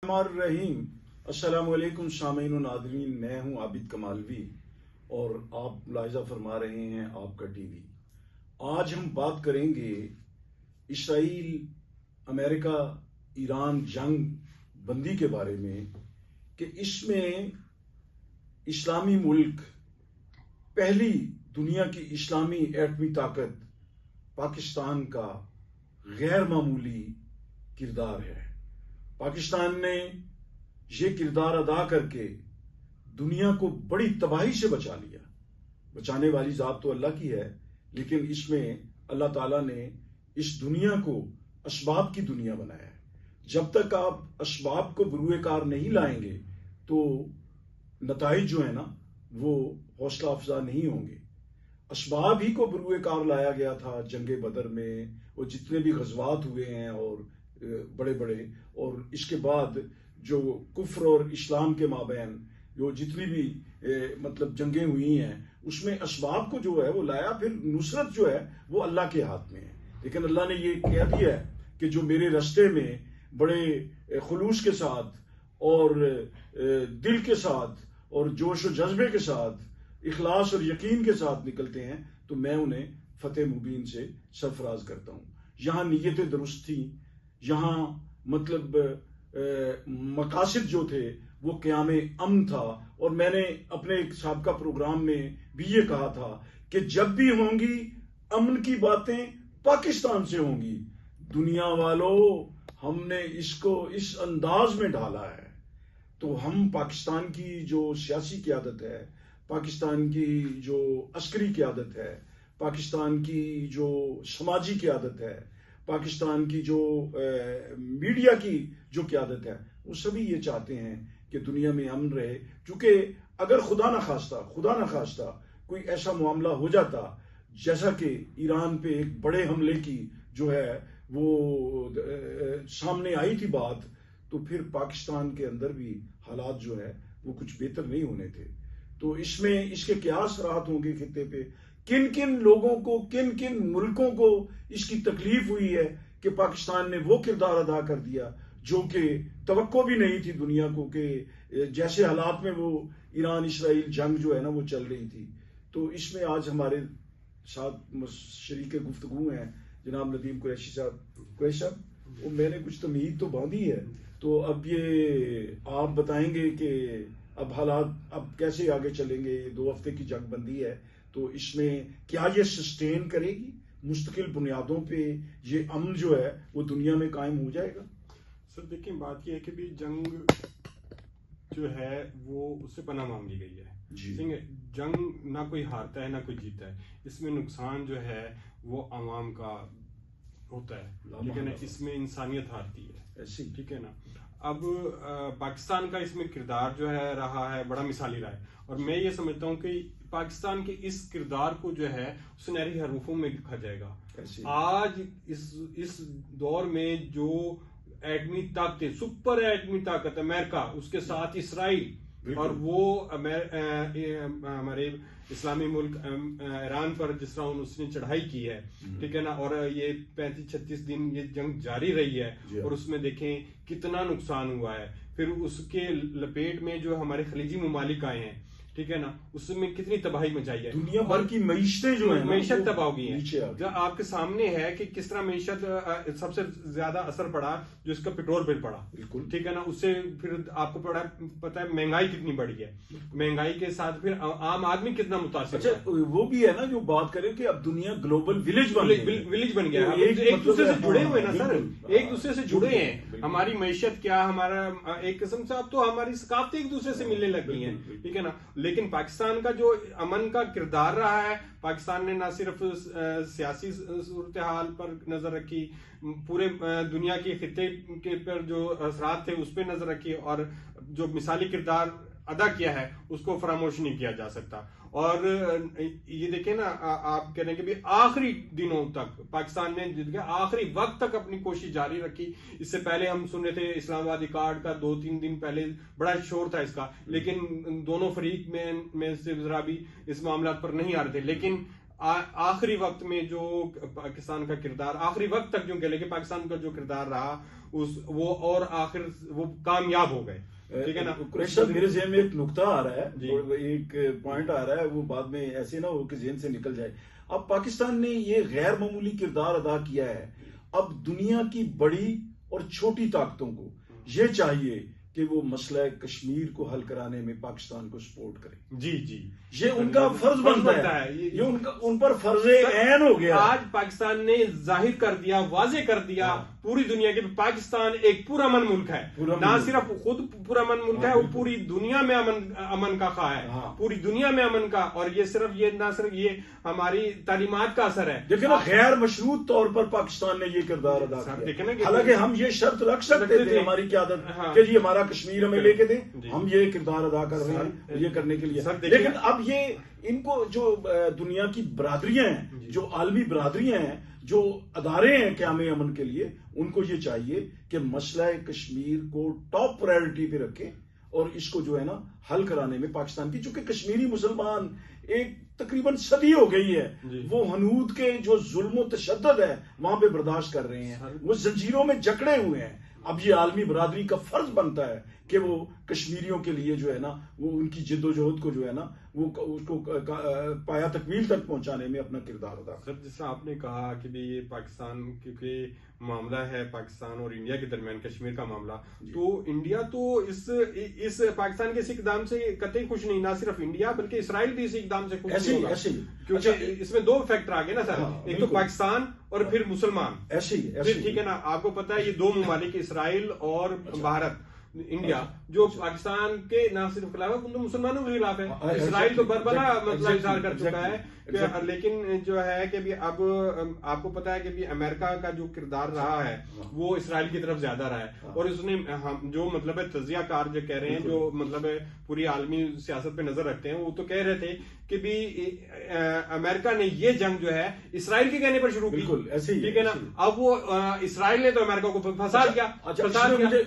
रहीम। अस्सलामुअलैकुम शामीन व नाज़रीन, मैं हूं आबिद कमालवी और आप मुलाहिज़ा फरमा रहे हैं आपका टीवी। आज हम बात करेंगे इसराइल अमेरिका ईरान जंग बंदी के बारे में कि इसमें इस्लामी मुल्क, पहली दुनिया की इस्लामी एटमी ताकत पाकिस्तान का गैर मामूली किरदार है। पाकिस्तान ने ये किरदार अदा करके दुनिया को बड़ी तबाही से बचा लिया। बचाने वाली जात तो अल्लाह की है, लेकिन इसमें अल्लाह ताला ने इस दुनिया को असबाब की दुनिया बनाया है। जब तक आप असबाब को बरूए कार नहीं लाएंगे तो नताइज जो है ना वो हौसला अफजा नहीं होंगे। असबाब ही को बरूए कार लाया गया था जंगे बदर में, और जितने भी गज़वात हुए हैं और बड़े बड़े, और इसके बाद जो कुफ्र और इस्लाम के माबैन जो जितनी भी मतलब जंगें हुई हैं, उसमें असबाब को जो है वो लाया। फिर नुसरत जो है वो अल्लाह के हाथ में है। लेकिन अल्लाह ने ये कह दिया है कि जो मेरे रास्ते में बड़े खुलूस के साथ और दिल के साथ और जोश और जज्बे के साथ, इखलास और यकीन के साथ निकलते हैं, तो मैं उन्हें फतेह मुबीन से सरफराज करता हूँ। यहाँ नीयतें दुरुस्त थी, यहाँ मतलब मकासद जो थे वो क़याम अमन था। और मैंने अपने एक साबका प्रोग्राम में भी ये कहा था कि जब भी होंगी अमन की बातें पाकिस्तान से होंगी। दुनिया वालों, हमने इसको इस अंदाज में ढाला है। तो हम पाकिस्तान की जो सियासी क़यादत है, पाकिस्तान की जो अस्करी क़यादत है, पाकिस्तान की जो समाजी क़यादत है, पाकिस्तान की जो मीडिया की जो क़यादत है, वो सभी ये चाहते हैं कि दुनिया में अमन रहे। क्योंकि अगर खुदा न खास्ता कोई ऐसा मामला हो जाता जैसा कि ईरान पे एक बड़े हमले की जो है वो सामने आई थी बात, तो फिर पाकिस्तान के अंदर भी हालात जो है वो कुछ बेहतर नहीं होने थे। तो इसमें इसके क्या असरात होंगे खित्ते पे, किन किन लोगों को, किन किन मुल्कों को इसकी तकलीफ हुई है कि पाकिस्तान ने वो किरदार अदा कर दिया जो कि तवक्को भी नहीं थी दुनिया को, कि जैसे हालात में वो ईरान इसराइल जंग जो है ना वो चल रही थी। तो इसमें आज हमारे साथ शरीक गुफ्तगू हैं जनाब नदीम कुरैशी साहब। कुरैशी साहब, वो मैंने कुछ तमहीद तो बांधी है, तो अब ये आप बताएंगे कि अब हालात अब कैसे आगे चलेंगे। 2 हफ्ते की जंग बंदी है, तो इसमें क्या ये सस्टेन करेगी, मुस्तकिल बुनियादों पे ये अमन जो है वो दुनिया में कायम हो जाएगा? सर देखिए, बात यह है कि भी जंग जो है वो उससे पनाह मांग ली गई है जी। जंग ना कोई हारता है ना कोई जीता है। इसमें नुकसान जो है वो आवाम का होता है, ठीक है ना, इसमें इंसानियत हारती है, ठीक है ना। अब पाकिस्तान का इसमें किरदार जो है रहा है बड़ा मिसाली रहा है, और मैं ये समझता हूँ कि पाकिस्तान के इस किरदार को जो है सुनहरी हरूफों में लिखा जाएगा। आज इस दौर में जो एटमी ताकतें, सुपर एटमी ताकत अमेरिका, उसके साथ इसराइल और वो हमारे इस्लामी मुल्क ईरान पर जिस तरह उसने चढ़ाई की है, ठीक है ना, और ये 35-36 दिन ये जंग जारी रही है, और उसमें देखें कितना नुकसान हुआ है। फिर उसके लपेट में जो हमारे खलीजी ममालिक आए हैं, ठीक है ना, उसमें कितनी तबाही मचाई है। दुनिया भर की मईशतें जो है, मईशत तबाह हो गई है। जो आपके सामने है कि किस तरह मईशत सबसे ज्यादा असर पड़ा जो इसका पेट्रोल बिल पड़ा, बिल्कुल, ठीक है ना। उससे फिर आपको पता है महंगाई कितनी बढ़ी है। महंगाई के साथ फिर आम आदमी कितना मुतासिर। अच्छा, वो भी है ना जो बात करें कि अब दुनिया ग्लोबल विलेज बन गया, एक दूसरे से जुड़े हुए ना सर, एक दूसरे से जुड़े हैं। हमारी मईशत क्या, हमारा एक किस्म से अब तो हमारी सकाफतें एक दूसरे से मिलने लग गई हैं, ठीक है ना। लेकिन पाकिस्तान का जो अमन का किरदार रहा है, पाकिस्तान ने ना सिर्फ सियासी सूरत हाल पर नजर रखी, पूरे दुनिया के खित्ते के पर जो असरात थे उस पर नजर रखी, और जो मिसाली किरदार अदा किया है उसको फरामोश नहीं किया जा सकता। और ये देखें ना, आप कह रहे हैं कि भी आखिरी दिनों तक पाकिस्तान ने आखिरी वक्त तक अपनी कोशिश जारी रखी। इससे पहले हम सुन रहे थे इस्लामाबादी कार्ड का 2-3 दिन पहले बड़ा शोर था इसका, लेकिन दोनों फरीक में से जरा भी इस मामला पर नहीं आ रहे थे। लेकिन आखिरी वक्त में जो पाकिस्तान का किरदार, आखिरी वक्त तक जो कह लेकिन पाकिस्तान का जो किरदार रहा वो और आखिर वो कामयाब हो गए, ठीक है ना। कुरैश साहब, मेरे ज़हन में एक नुक्ता आ रहा है और एक पॉइंट आ रहा है, वो बाद में ऐसे ना हो कि ज़हन से निकल जाए। अब पाकिस्तान ने ये गैर मामूली किरदार अदा किया है। अब दुनिया की बड़ी और छोटी ताकतों को ये चाहिए कि वो मसला कश्मीर को हल कराने में पाकिस्तान को सपोर्ट करें। जी जी, ये उनका फर्ज बनता है, ये उन पर फर्ज ऐन हो गया। आज पाकिस्तान ने जाहिर कर दिया, वाजे कर दिया पूरी दुनिया के, पाकिस्तान एक पुरअमन मुल्क है, ना सिर्फ खुद पुरअमन मुल्क है, वो पूरी दुनिया में अमन का खा है, पूरी दुनिया में अमन का। और ये ना सिर्फ ये हमारी तालीमात का असर है। देखिए ना, गैर मशरूत तौर पर पाकिस्तान ने ये किरदार अदा किया। हालांकि हम ये शर्त रख सकते थे, हमारी क्यादत कि जी हमारा कश्मीर हमें लेके दें, हम ये किरदार अदा कर रहे हैं ये करने के लिए। लेकिन अब ये इनको जो दुनिया की बरादरियां हैं, जो आलमी बरादरियां हैं, जो अदारे हैं क़याम अमन के लिए, उनको ये चाहिए कि मसला कश्मीर को टॉप प्रायोरिटी पे रखें और इसको जो है ना हल कराने में पाकिस्तान की, चूंकि कश्मीरी मुसलमान एक तकरीबन सदी हो गई है, वो हनूद के जो जुल्म तशद्दुद है वहां पे बर्दाश्त कर रहे हैं, वो जंजीरों में जकड़े हुए हैं। अब ये आलमी बरादरी का फर्ज बनता है कि वो कश्मीरियों के लिए जो है ना, वो उनकी जिद्दोजहद को जो है ना, वो उसको पाया तकमील तक पहुंचाने में अपना किरदार अदा। सर, जैसा आपने कहा कि भी ये पाकिस्तान क्योंकि मामला है पाकिस्तान और इंडिया के दरमियान, कश्मीर का मामला, तो इंडिया तो इस पाकिस्तान के इस इकदाम से कतई खुश नहीं, ना सिर्फ इंडिया बल्कि इसराइल भी इस इकदाम से खुश नहीं होगा, क्योंकि इसमें दो फैक्टर आ गए ना सर। एक तो पाकिस्तान और फिर मुसलमान, ठीक है ना। आपको पता है ये दो ममालिक, इसराइल और भारत, इंडिया, जो पाकिस्तान के ना सिर्फ खिलाफ है, उन मुसलमानों के खिलाफ है। इसराइल तो बरबला मतलब इजहार कर चुका है, लेकिन जो है कि भी अब आपको पता है कि भी अमेरिका का जो किरदार रहा है वो इसराइल की तरफ ज्यादा रहा है। और उसने जो मतलब है तजियाकार जो कह रहे हैं, जो मतलब है पूरी आलमी सियासत पे नजर रखते हैं, वो तो कह रहे थे कि भी अमेरिका ने ये जंग जो है इसराइल के कहने पर शुरू की, ठीक है ना। अब वो इसराइल ने तो अमेरिका को फंसा दिया।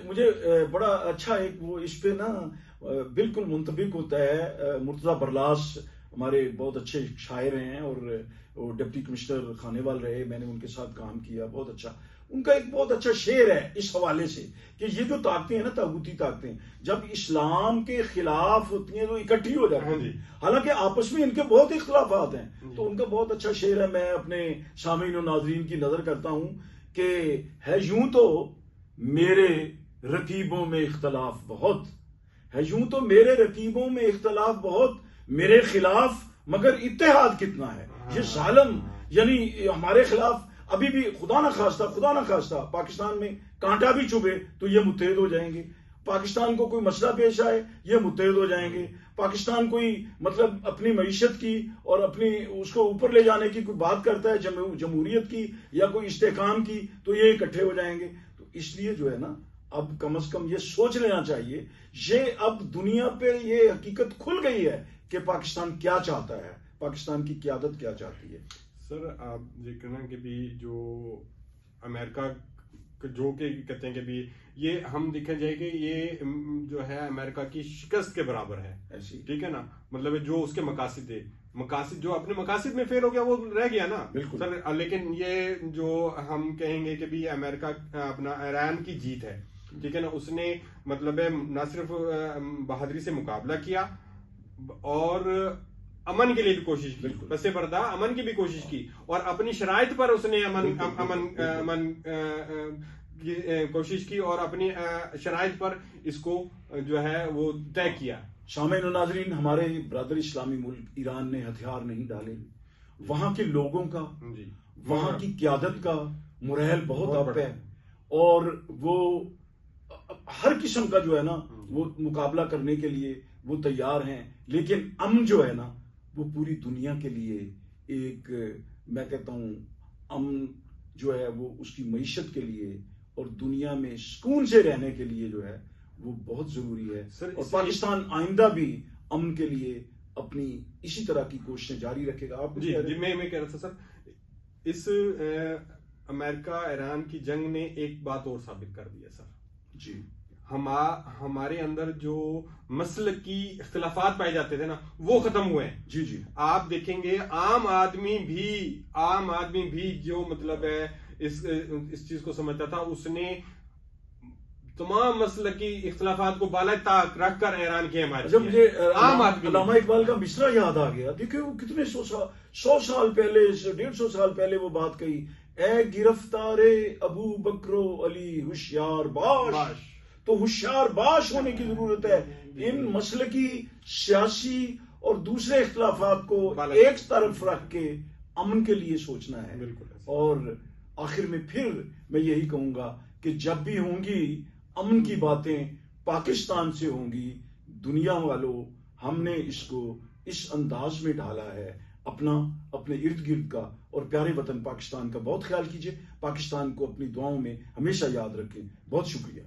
मुझे बड़ा अच्छा एक वो इस पे ना बिल्कुल मुंतबिक होता है। मुर्तजा बरलास हमारे बहुत अच्छे शायर हैं और वो डिप्टी कमिश्नर खानेवाल रहे, मैंने उनके साथ काम किया, बहुत अच्छा। उनका एक बहुत अच्छा शेर है इस हवाले से कि ये जो ताकतें हैं ना, तागूती ताकतें, जब इस्लाम के खिलाफ होती हैं तो इकट्ठी हो जाती हैं, हालांकि आपस में इनके बहुत इख्तलाफात हैं। तो उनका बहुत अच्छा शेर है, मैं अपने सामीन और नाज़रीन की नजर करता हूं कि है यूं तो मेरे रकीबों में इख्तलाफ बहुत है, यूं तो मेरे रकीबों में इख्तलाफ बहुत, मेरे खिलाफ मगर इत्तेहाद कितना है। ये जालिम यानी हमारे खिलाफ अभी भी खुदा ना खास्ता पाकिस्तान में कांटा भी चुभे तो ये मुत्तहिद हो जाएंगे। पाकिस्तान को कोई मसला पेश आए ये मुत्तहिद हो जाएंगे। पाकिस्तान कोई मतलब अपनी मईशत की और अपनी उसको ऊपर ले जाने की कोई बात करता है, जमहूरियत की या कोई इस्तेकाम की, तो ये इकट्ठे हो जाएंगे। तो इसलिए जो है ना, अब कम से कम ये सोच लेना चाहिए, ये अब दुनिया पे ये हकीकत खुल गई है कि पाकिस्तान क्या चाहता है, पाकिस्तान की क़यादत क्या चाहती है। सर, आप ये कहना कि भी जो अमेरिका जो के कहते हैं कि भी ये हम देखा जाए कि ये जो है अमेरिका की शिकस्त के बराबर है, ठीक है ना। मतलब जो उसके मकासद जो अपने मकासद में फेल हो गया वो रह गया ना सर। लेकिन ये जो हम कहेंगे कि भी अमेरिका अपना ईरान की जीत है, ठीक है ना। उसने मतलब है ना सिर्फ बहादुरी से मुकाबला किया और अमन के लिए भी कोशिश की, बसे पर्दा अमन की भी कोशिश की, और अपनी शराइत पर उसने अमन की कोशिश की और अपनी शराइत पर इसको जो है वो तय किया। शामीन और नाज़रीन, हमारे ब्रदर इस्लामी मुल्क ईरान ने हथियार नहीं डाले, वहां के लोगों का, वहां की क़यादत का मोरल बहुत अप है और वो हर किस्म का जो है ना वो मुकाबला करने के लिए वो तैयार हैं। लेकिन अमन जो है ना वो पूरी दुनिया के लिए एक, मैं कहता हूं, अमन जो है वो उसकी मईशत के लिए और दुनिया में सुकून से रहने के लिए जो है वो बहुत जरूरी है। और पाकिस्तान आइंदा भी अमन के लिए अपनी इसी तरह की कोशिशें जारी रखेगा। आप जी मैं कह रहा था सर, इस अमेरिका ईरान की जंग ने एक बात और साबित कर दी है सर जी। हमारे अंदर जो मसल की इख्तिलाफात पाए जाते थे ना, वो खत्म हुए हैं। जी जी। आप देखेंगे आम आदमी भी जो मतलब है इस चीज को समझता था, उसने तमाम मसल की इख्तिलाफात को बाला ताक रख कर ऐलान किया हमारे। जब मुझे आम आदमी अल्लामा इकबाल का मिसरा याद आ गया, देखिए वो कितने 100 साल पहले, 150 साल पहले वो बात कही, ए गिरफ्तारे अबू बकरो अली होशियार बाश। तो होशियार बाश होने की जरूरत है। इन मसले की सियासी और दूसरे इख्तिलाफात को एक तरफ रख के अमन के लिए सोचना है। और आखिर में फिर मैं यही कहूंगा कि जब भी होंगी अमन की बातें पाकिस्तान से होंगी, दुनिया वालों हमने इसको इस अंदाज में ढाला है, अपने इर्द गिर्द का और प्यारे वतन पाकिस्तान का बहुत ख्याल कीजिए। पाकिस्तान को अपनी दुआओं में हमेशा याद रखें। बहुत शुक्रिया।